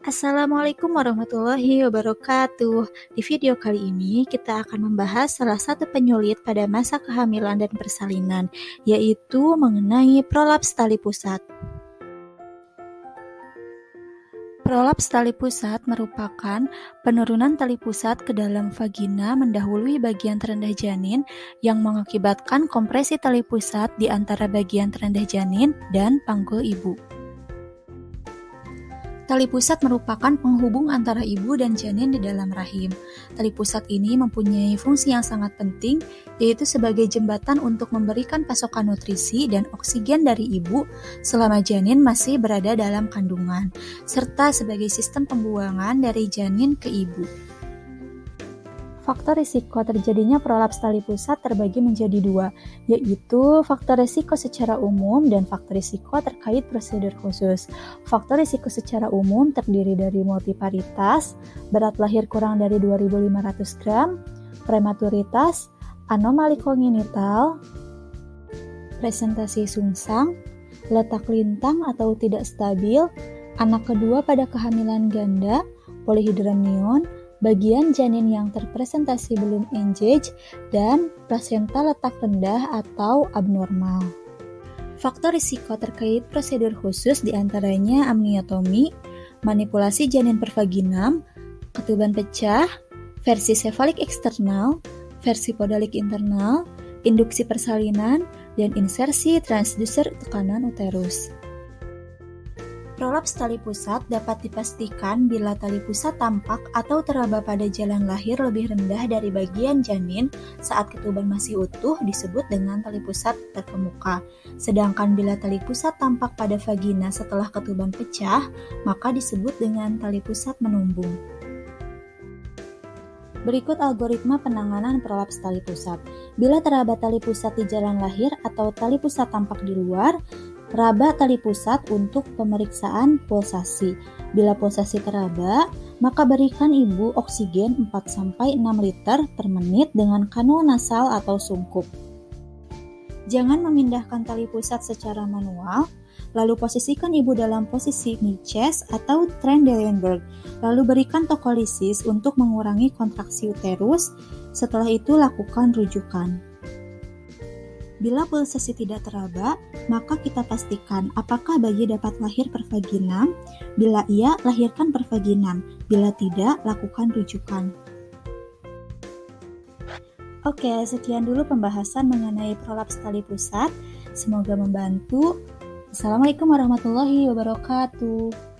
Assalamualaikum warahmatullahi wabarakatuh. Di video kali ini kita akan membahas salah satu penyulit pada masa kehamilan dan persalinan, yaitu mengenai prolaps tali pusat. Prolaps tali pusat merupakan penurunan tali pusat ke dalam vagina mendahului bagian terendah janin yang mengakibatkan kompresi tali pusat di antara bagian terendah janin dan panggul ibu. Tali pusat merupakan penghubung antara ibu dan janin di dalam rahim. Tali pusat ini mempunyai fungsi yang sangat penting, yaitu sebagai jembatan untuk memberikan pasokan nutrisi dan oksigen dari ibu selama janin masih berada dalam kandungan, serta sebagai sistem pembuangan dari janin ke ibu. Faktor risiko terjadinya prolaps tali pusat terbagi menjadi dua, yaitu faktor risiko secara umum dan faktor risiko terkait prosedur khusus. Faktor risiko secara umum terdiri dari multiparitas, berat lahir kurang dari 2.500 gram, prematuritas, anomali kongenital, presentasi sungsang, letak lintang atau tidak stabil, anak kedua pada kehamilan ganda, polyhydramnion, bagian janin yang terpresentasi belum engage, dan plasenta letak rendah atau abnormal. Faktor risiko terkait prosedur khusus diantaranya amniotomi, manipulasi janin per vaginam, ketuban pecah, versi sefalik eksternal, versi podalik internal, induksi persalinan, dan insersi transducer tekanan uterus. Prolaps tali pusat dapat dipastikan bila tali pusat tampak atau teraba pada jalan lahir lebih rendah dari bagian janin saat ketuban masih utuh disebut dengan tali pusat terkemuka. Sedangkan bila tali pusat tampak pada vagina setelah ketuban pecah, maka disebut dengan tali pusat menumbung. Berikut algoritma penanganan prolaps tali pusat. Bila teraba tali pusat di jalan lahir atau tali pusat tampak di luar, raba tali pusat untuk pemeriksaan pulsasi. Bila pulsasi teraba, maka berikan ibu oksigen 4-6 liter per menit dengan kanul nasal atau sungkup. Jangan memindahkan tali pusat secara manual, lalu posisikan ibu dalam posisi mid-chest atau Trendelenburg, lalu berikan tokolisis untuk mengurangi kontraksi uterus, setelah itu lakukan rujukan. Bila pulsasi tidak teraba, maka kita pastikan apakah bayi dapat lahir per vaginam. Bila iya, lahirkan per vaginam. Bila tidak, lakukan rujukan. Oke, sekian dulu pembahasan mengenai prolaps tali pusat. Semoga membantu. Assalamualaikum warahmatullahi wabarakatuh.